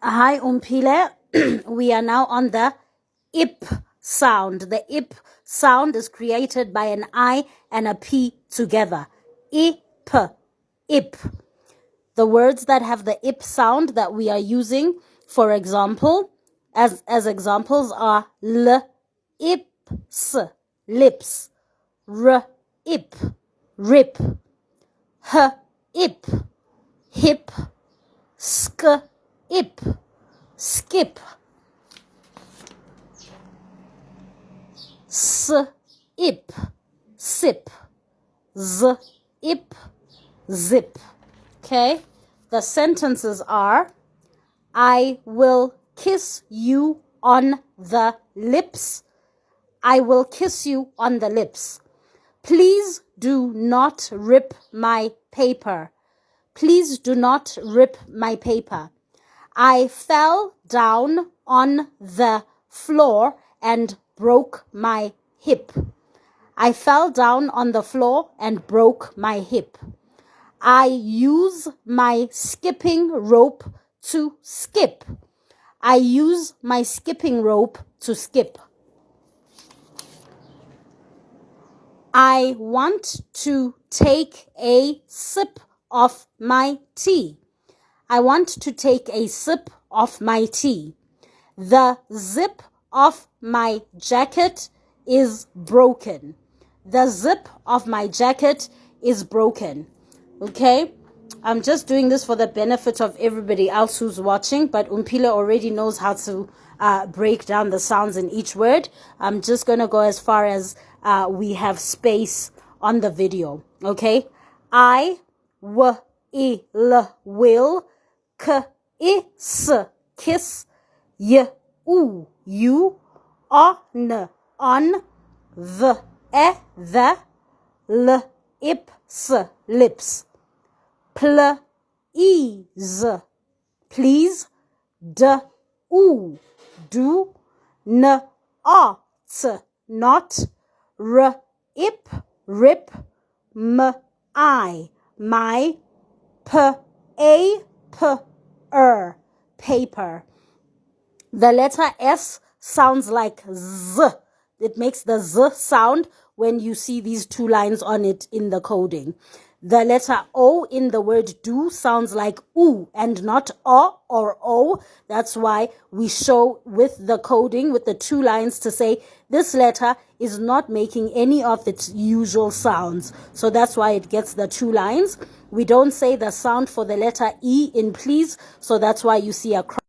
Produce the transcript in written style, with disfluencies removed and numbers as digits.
Hi, Umpile. We are now on the ip sound. The ip sound is created by an I and a P together. Ip, ip. The words that have the ip sound that we are using, for example, as examples are ips, lips, ip, rip, ip, hip, ip, skip, ip, sip, ip, zip. Okay, the sentences are: I will kiss you on the lips. I will kiss you on the lips. Please do not rip my paper. Please do not rip my paper. I fell down on the floor and broke my hip. I fell down on the floor and broke my hip. I use my skipping rope to skip. I use my skipping rope to skip. I want to take a sip of my tea. I want to take a sip of my tea. The zip of my jacket is broken. The zip of my jacket is broken. Okay? I'm just doing this for the benefit of everybody else who's watching, but Umpila already knows how to break down the sounds in each word. I'm just going to go as far as we have space on the video. Okay? I, w, I, l, will, k, I, s, kiss, y, u, you, on, v, e, the, l, ip, s, lips. Please, please, do, not, ip, rip, my, my, paper. The letter S sounds like Z. It makes the Z sound when you see these two lines on it in the coding. The letter O in the word do sounds like oo and not o or o. That's why we show with the coding, with the two lines, to say this letter is not making any of its usual sounds. So that's why it gets the two lines. We don't say the sound for the letter E in please, so that's why you see a cross.